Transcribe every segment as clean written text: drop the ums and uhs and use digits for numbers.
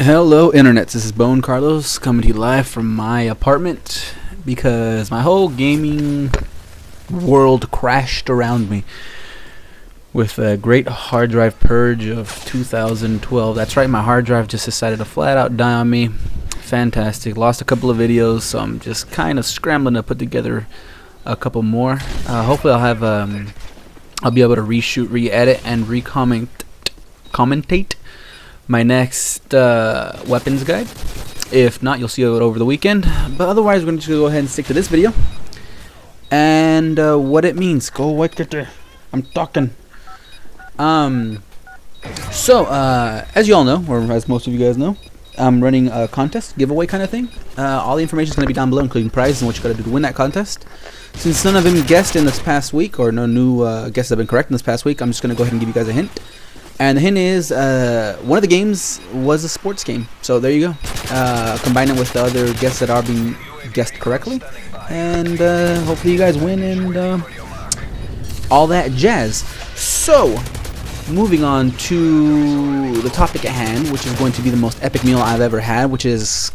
Hello internets, this is BoneCarlos coming to you live from my apartment because my whole gaming world crashed around me with a great hard drive purge of 2012. That's right, my hard drive just decided to flat out die on me. Fantastic. Lost a couple of videos, so I'm just kind of scrambling to put together a couple more. Hopefully I'll be able to reshoot, re-edit, and commentate my next weapons guide. If not, you'll see it over the weekend, but otherwise we're going to go ahead and stick to this video and what it means. Go away, I'm talking. So as you all know, or as most of you guys know, I'm running a contest giveaway kind of thing. All the information is going to be down below, including prizes and what you got to do to win that contest. Since none of them guessed in this past week, or no new guesses have been correct in this past week, I'm just going to go ahead and give you guys a hint. And the hint is, one of the games was a sports game. So there you go. Combine it with the other guesses that are being guessed correctly. And hopefully you guys win and all that jazz. So, moving on to the topic at hand, which is going to be the most epic meal I've ever had, which is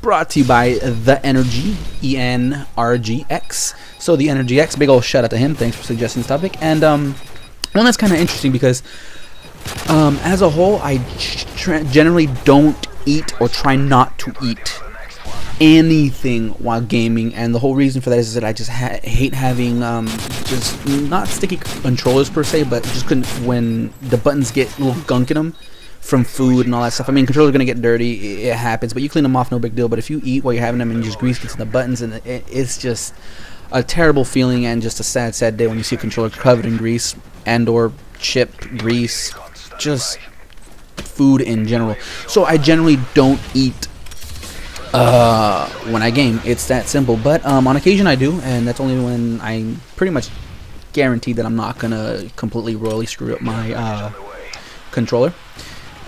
brought to you by The Energy, ENRGX. So The Energy X, big old shout out to him. Thanks for suggesting this topic. And one that's kind of interesting because as a whole, I generally don't eat or try not to eat anything while gaming, and the whole reason for that is that I just hate having just not sticky controllers per se, but just couldn't when the buttons get a little gunk in them from food and all that stuff. I mean, controllers are gonna get dirty, it happens, but you clean them off, no big deal. But if you eat while you're having them and just grease gets in the buttons, and it's just a terrible feeling and just a sad day when you see a controller covered in grease and or chipped grease, just food in general. So I generally don't eat when I game. It's that simple. But on occasion I do, and that's only when I'm pretty much guaranteed that I'm not gonna completely royally screw up my controller.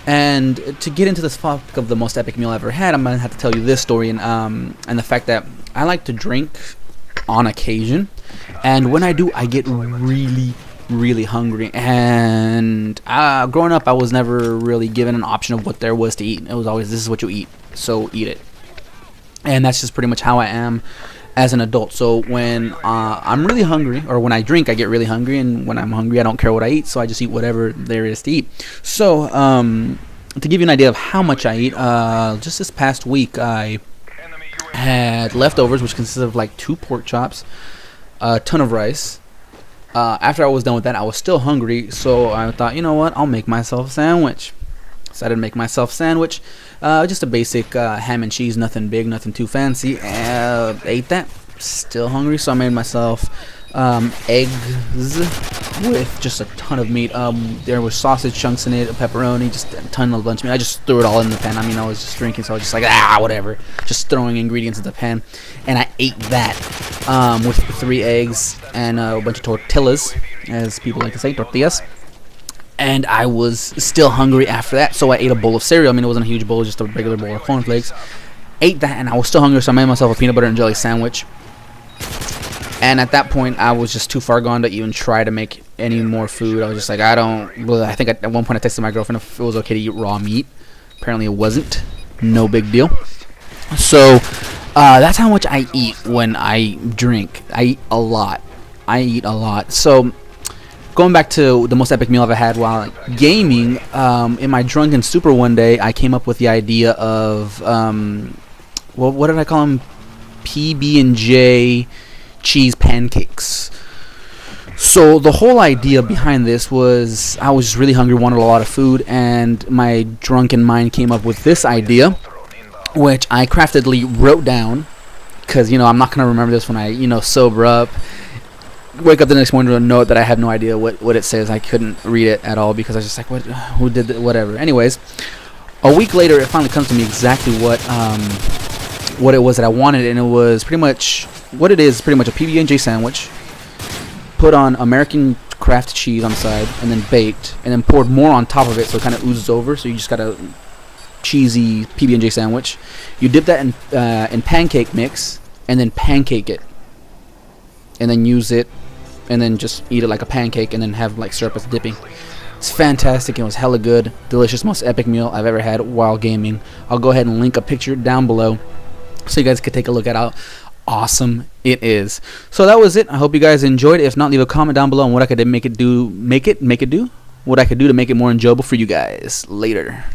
And to get into this topic of the most epic meal I've ever had, I'm gonna have to tell you this story and the fact that I like to drink on occasion, and when I do, I get really hungry. And growing up, I was never really given an option of what there was to eat. It was always, this is what you eat, so eat it. And that's just pretty much how I am as an adult. So when I'm really hungry, or when I drink, I get really hungry, and when I'm hungry, I don't care what I eat, so I just eat whatever there is to eat. So to give you an idea of how much I eat, just this past week I had leftovers, which consisted of like 2 pork chops, a ton of rice. After I was done with that, I was still hungry, so I thought, you know what, I'll make myself a sandwich. Decided to make myself a sandwich, just a basic ham and cheese, nothing big, nothing too fancy. Ate that, still hungry, so I made myself eggs with just a ton of meat. There was sausage chunks in it, a pepperoni, just a bunch of meat. I just threw it all in the pan. I mean, I was just drinking, so I was just like, whatever. Just throwing ingredients in the pan, and I ate that with 3 eggs and a bunch of tortillas, as people like to say, tortillas. And I was still hungry after that, so I ate a bowl of cereal. I mean, it wasn't a huge bowl, just a regular bowl of cornflakes. Ate that, and I was still hungry, so I made myself a peanut butter and jelly sandwich. And at that point, I was just too far gone to even try to make any more food. I was just like, I think at one point I texted my girlfriend if it was okay to eat raw meat. Apparently it wasn't. No big deal. So that's how much I eat when I drink. I eat a lot. So going back to the most epic meal I've ever had while gaming, in my drunken stupor one day, I came up with the idea of, what did I call them? PB&J cheese pancakes. So the whole idea behind this was I was just really hungry, wanted a lot of food, and my drunken mind came up with this idea, which I craftedly wrote down, because, you know, I'm not going to remember this when I, sober up. Wake up the next morning to a note that I have no idea what it says. I couldn't read it at all because I was just like, who did that? Whatever. Anyways, a week later, it finally comes to me exactly what it was that I wanted, and it was pretty much what it is. Pretty much a PB&J sandwich, put on American craft cheese on the side, and then baked, and then poured more on top of it, so it kind of oozes over. So you just got a cheesy PB&J sandwich. You dip that in pancake mix, and then pancake it, and then use it, and then just eat it like a pancake, and then have like syrup as dipping. It's fantastic. It was hella good, delicious, most epic meal I've ever had while gaming. I'll go ahead and link a picture down below so you guys could take a look at how awesome it is. So that was it. I hope you guys enjoyed it. If not, leave a comment down below on what I could do what I could do to make it more enjoyable for you guys. Later.